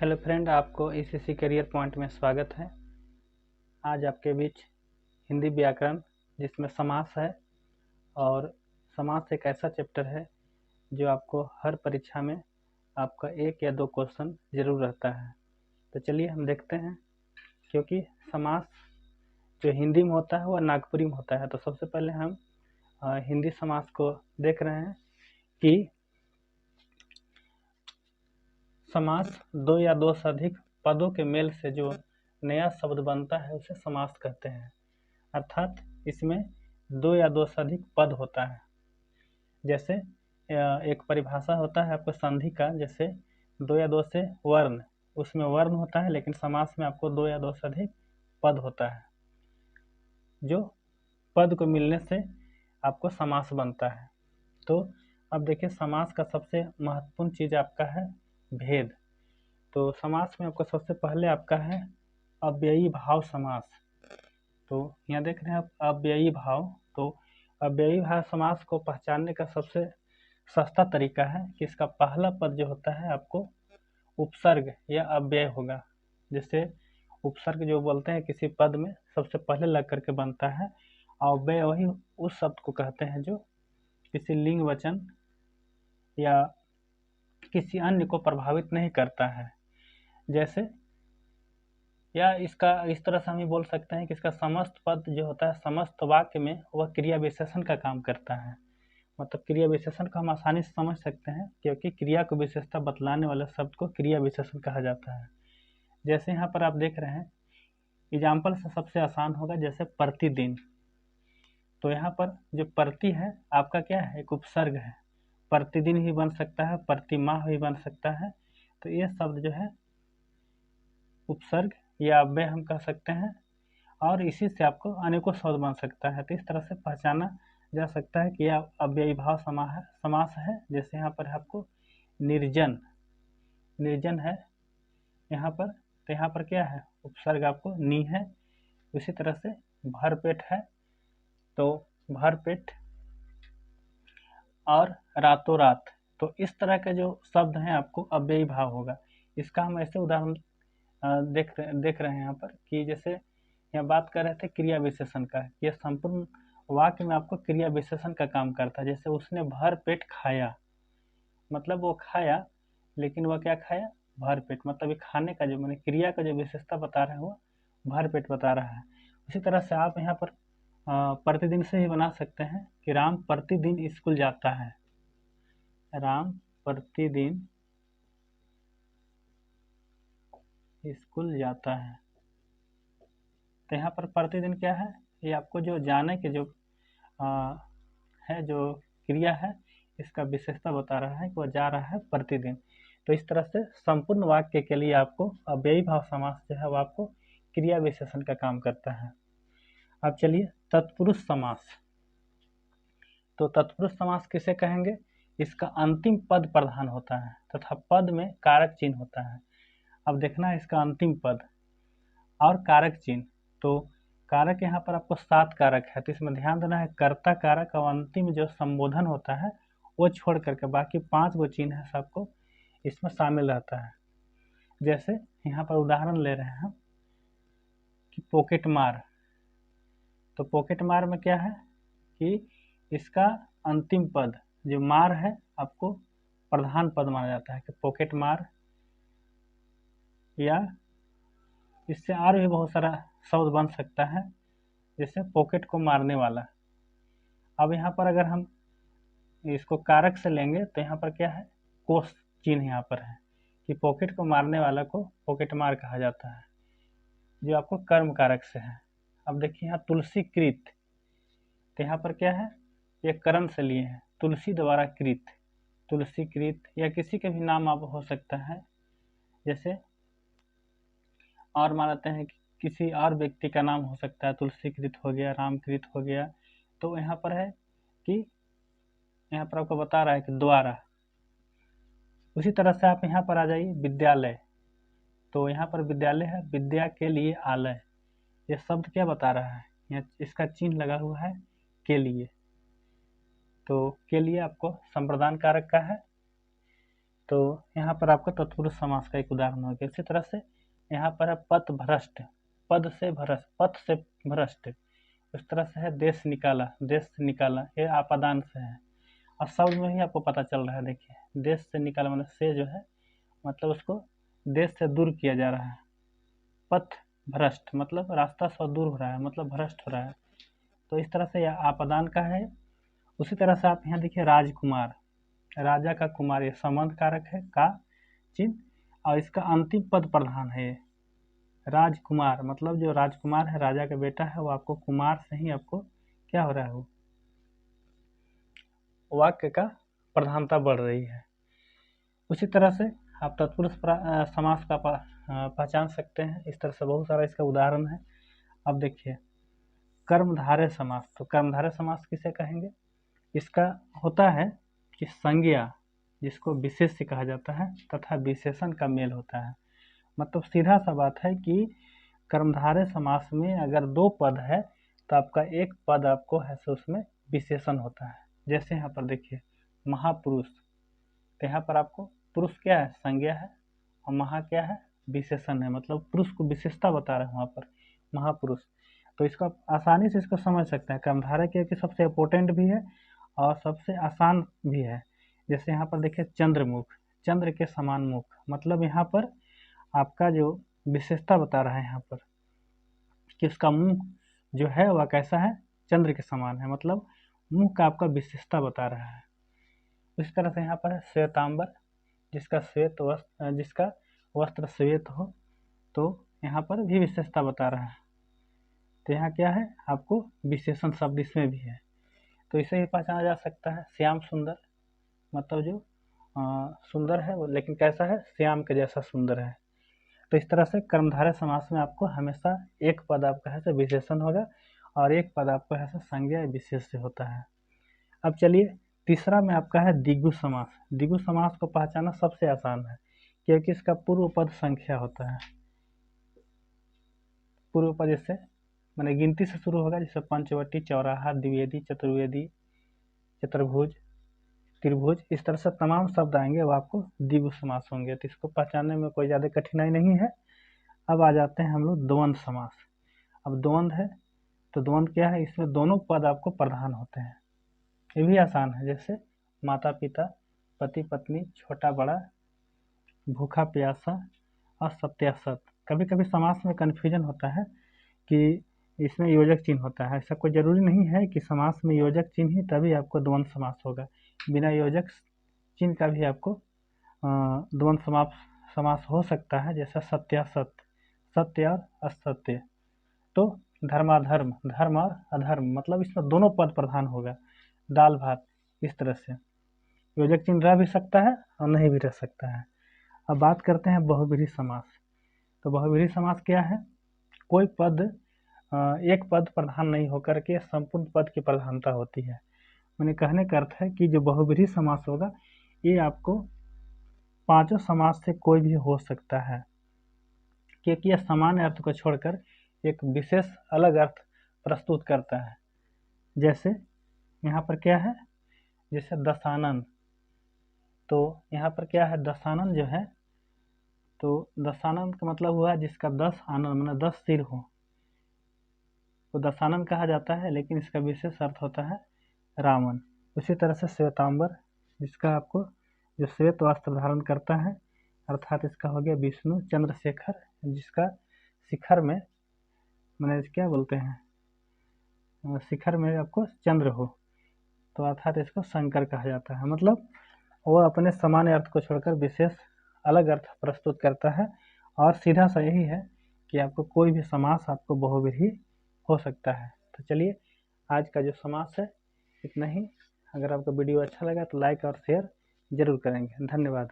Hello friend, आपको ECC career point में स्वागत है। आज आपके बीच हिंदी व्याकरण जिसमें समास है, और समास एक ऐसा चैप्टर है जो आपको हर परीक्षा में आपका 1 या 2 क्वेश्चन जरूर रहता है। तो चलिए हम देखते हैं, क्योंकि समास जो हिंदी में होता है वह नागपुरी में होता है। तो सबसे पहले हम हिंदी समास को देख रहे हैं कि समास 2 या 2 से अधिक पदों के मेल से जो नया शब्द बनता है उसे समास कहते हैं। अर्थात इसमें 2 या 2 से अधिक पद होता है। जैसे एक परिभाषा होता है आपको संधि का, जैसे 2 या 2 से वर्ण, उसमें वर्ण होता है, लेकिन समास में आपको 2 या 2 से अधिक पद होता है। जो पद को मिलने से आपको समास बनता है। तो अब देखिए, समास का सबसे महत्वपूर्ण चीज आपका है भेद। तो समास में आपको सबसे पहले आपका है अव्ययी भाव समास। तो यहाँ देख रहे हैं आप अव्ययी भाव। तो अव्ययी भाव समास को पहचानने का सबसे सस्ता तरीका है कि इसका पहला पद जो होता है आपको उपसर्ग या अव्यय होगा। जैसे उपसर्ग जो बोलते हैं किसी पद में सबसे पहले लग करके बनता है, और अव्यय वही उस शब्द को कहते हैं जो किसी लिंग वचन या किसी अन्य को प्रभावित नहीं करता है। जैसे, या इसका इस तरह से हम बोल सकते हैं कि इसका समस्त पद जो होता है समस्त वाक्य में वह क्रिया विशेषण का काम करता है। मतलब क्रिया विशेषण को हम आसानी से समझ सकते हैं, क्योंकि क्रिया को विशेषता बतलाने वाले शब्द को क्रिया विशेषण कहा जाता है। जैसे यहाँ पर आप देख रहे हैं, एग्जाम्पल से सबसे आसान होगा, जैसे प्रतिदिन। तो यहाँ पर जो प्रति है आपका क्या है, एक उपसर्ग है। प्रतिदिन भी बन सकता है, प्रतिमाह भी बन सकता है। तो ये शब्द जो है उपसर्ग या अव्यय हम कह सकते हैं, और इसी से आपको अनेकों शब्द बन सकता है। तो इस तरह से पहचाना जा सकता है कि यह अव्ययी भाव समास है। जैसे यहाँ पर आपको निर्जन, निर्जन है यहाँ पर, तो यहाँ पर क्या है, उपसर्ग आपको नी है। उसी तरह से भरपेट है, तो भरपेट, और रातों रात। तो इस तरह के जो शब्द हैं आपको अव्ययी भाव होगा। इसका हम ऐसे उदाहरण देख रहे हैं यहाँ पर, कि जैसे यहाँ बात कर रहे थे क्रिया विशेषण का, यह संपूर्ण वाक्य में आपको क्रिया विशेषण का काम करता है। जैसे उसने भर पेट खाया, मतलब वो खाया, लेकिन वह क्या खाया, भर पेट। मतलब ये खाने का जो मैंने क्रिया का जो विशेषता बता रहे हैं वो भर पेट बता रहा है। उसी तरह से आप यहाँ पर प्रतिदिन से ही बना सकते हैं कि राम प्रतिदिन स्कूल जाता है। राम प्रतिदिन स्कूल जाता है। तो यहाँ पर प्रतिदिन क्या है, ये आपको जो जाने के जो है जो क्रिया है, इसका विशेषता बता रहा है कि वह जा रहा है प्रतिदिन। तो इस तरह से संपूर्ण वाक्य के लिए आपको अव्ययी भाव समास जो है वो आपको क्रिया विशेषण का काम करता है। अब चलिए तत्पुरुष समास। तो तत्पुरुष समास किसे कहेंगे, इसका अंतिम पद प्रधान होता है तथा पद में कारक चिन्ह होता है। अब देखना है इसका अंतिम पद और कारक चिन्ह। तो कारक यहाँ पर आपको 7 कारक है, तो इसमें ध्यान देना है कर्ता कारक और अंतिम जो संबोधन होता है वो छोड़ करके बाकी 5 गो चिन्ह है सबको इसमें शामिल रहता है। जैसे यहाँ पर उदाहरण ले रहे हैं कि पॉकेट मार। तो पॉकेट मार में क्या है कि इसका अंतिम पद जो मार है आपको प्रधान पद माना जाता है, कि पॉकेट मार, या इससे और भी बहुत सारा शब्द बन सकता है, जैसे पॉकेट को मारने वाला। अब यहाँ पर अगर हम इसको कारक से लेंगे तो यहाँ पर क्या है, कोस चिन्ह यहाँ पर है कि पॉकेट को मारने वाला को पॉकेट मार कहा जाता है, जो आपको कर्म कारक से है। अब देखिए यहाँ तुलसी कृत, तो यहाँ पर क्या है, ये कर्म से लिए हैं, तुलसी द्वारा कृत, तुलसी कृत, या किसी के भी नाम आप हो सकता है। जैसे और मानते हैं कि किसी और व्यक्ति का नाम हो सकता है, तुलसीकृत हो गया, रामकृत हो गया। तो यहाँ पर है कि यहाँ पर आपको बता रहा है कि द्वारा। उसी तरह से आप यहाँ पर आ जाइए विद्यालय। तो यहाँ पर विद्यालय है, विद्या के लिए आलय। यह शब्द क्या बता रहा है, यहाँ इसका चिन्ह लगा हुआ है के लिए। तो के लिए आपको संप्रदान कारक का है। तो यहाँ पर आपका तत्पुरुष समास का एक उदाहरण हो गया। इसी तरह से यहाँ पर है पथ भ्रष्ट, पद से भ्रष्ट, पथ से भ्रष्ट। इस तरह से है देश निकाला, देश से निकाला, ये आपादान से है। और शब्द में ही आपको पता चल रहा है, देखिए देश से निकाला मतलब से जो है मतलब उसको देश से दूर किया जा रहा है। पथ भ्रष्ट मतलब रास्ता से दूर हो रहा है, मतलब भ्रष्ट हो रहा है। तो इस तरह से यह आपादान का है। उसी तरह से आप यहाँ देखिए राजकुमार, राजा का कुमार, ये संबंध कारक है का चिन्ह, और इसका अंतिम पद प्रधान है। राजकुमार मतलब जो राजकुमार है, राजा का बेटा है, वो आपको कुमार से ही आपको क्या हो रहा है, वो वाक्य का प्रधानता बढ़ रही है। उसी तरह से आप तत्पुरुष समास का पहचान सकते हैं। इस तरह से बहुत सारा इसका उदाहरण है। अब देखिए कर्मधारय समास, तो कर्मधारय समास किसे कहेंगे? इसका होता है कि संज्ञा जिसको विशेष्य कहा जाता है तथा विशेषण का मेल होता है। मतलब सीधा सा बात है कि कर्मधारय समास में अगर दो पद है तो आपका एक पद आपको है सो उसमें विशेषण होता है। जैसे यहाँ पर देखिए महापुरुष, तो यहाँ पर आपको पुरुष क्या है, संज्ञा है, और महा क्या है, विशेषण है, मतलब पुरुष को विशेषता बता रहे हैं वहाँ पर महापुरुष। तो इसको आसानी से इसको समझ सकते हैं। कर्मधारय क्योंकि सबसे इम्पोर्टेंट भी है और सबसे आसान भी है। जैसे यहाँ पर देखिए चंद्रमुख, चंद्र के समान मुख, मतलब यहाँ पर आपका जो विशेषता बता रहा है यहाँ पर कि उसका मुंह जो है वह कैसा है, चंद्र के समान है, मतलब मुंह का आपका विशेषता बता रहा है। इस तरह से यहाँ पर है श्वेतांबर, जिसका वस्त्र श्वेत हो, तो यहाँ पर भी विशेषता बता रहा है। तो यहाँ क्या है, आपको विशेषण शब्द इसमें भी है, तो इसे ही पहचाना जा सकता है। श्याम सुंदर मतलब जो सुंदर है वो, लेकिन कैसा है, श्याम के जैसा सुंदर है। तो इस तरह से कर्मधारय समास में आपको हमेशा एक पद आपका है से विशेषण होगा और एक पद आपका है से संज्ञा विशेष्य होता है। अब चलिए तीसरा में आपका है द्विगु समास। द्विगु समास को पहचानना सबसे आसान है क्योंकि इसका पूर्व पद संख्या होता है। पूर्व पद जैसे मैंने गिनती से शुरू होगा, जैसे पंचवटी, चौराहा, द्विवेदी, चतुर्वेदी, चतुर्भुज, त्रिभुज, इस तरह से तमाम शब्द आएंगे वो आपको द्विगु समास होंगे। तो इसको पहचानने में कोई ज़्यादा कठिनाई नहीं है। अब आ जाते हैं हम लोग द्वंद्व समास। अब द्वंद्व है तो द्वंद्व क्या है, इसमें दोनों पद आपको प्रधान होते हैं। ये भी आसान है, जैसे माता पिता, पति पत्नी, छोटा बड़ा, भूखा प्यासा और सत्यासत। कभी कभी समास में कन्फ्यूजन होता है कि इसमें योजक चिन्ह होता है। ऐसा कोई जरूरी नहीं है कि समास में योजक चिन्ह ही तभी आपको द्वंद्व समास होगा। बिना योजक चिन्ह का भी आपको द्वंद्व समास हो सकता है, जैसा सत्यासत, सत्य और असत्य। तो धर्माधर्म, धर्म और अधर्म, मतलब इसमें दोनों पद प्रधान होगा। दाल भात, इस तरह से योजक चिन्ह रह भी सकता है और नहीं भी रह सकता है। अब बात करते हैं बहुव्रीहि समास। तो बहुव्रीहि समास क्या है, कोई पद एक पद प्रधान नहीं होकर के संपूर्ण पद की प्रधानता होती है। मैंने कहने का अर्थ है कि जो बहुव्रीहि समास होगा ये आपको पांचों समास से कोई भी हो सकता है, क्योंकि यह सामान्य अर्थ को छोड़कर एक विशेष अलग अर्थ प्रस्तुत करता है। जैसे यहाँ पर क्या है, जैसे दशानन, तो यहाँ पर क्या है, दशानन जो है, तो दशानन का मतलब हुआ जिसका 10 आनन मतलब 10 सिर हो, तो दशानन कहा जाता है, लेकिन इसका विशेष अर्थ होता है रावण। उसी तरह से श्वेतांबर, जिसका आपको जो श्वेत वस्त्र धारण करता है, अर्थात इसका हो गया विष्णु। चंद्रशेखर, जिसका शिखर में मैंने क्या बोलते हैं, शिखर में आपको चंद्र हो, तो अर्थात इसको शंकर कहा जाता है। मतलब वो अपने सामान्य अर्थ को छोड़कर विशेष अलग अर्थ प्रस्तुत करता है। और सीधा सा यही है कि आपको कोई भी समास आपको बहुव्रीहि हो सकता है। तो चलिए आज का जो समास है इतना ही। अगर आपको वीडियो अच्छा लगा तो लाइक और शेयर जरूर करेंगे। धन्यवाद।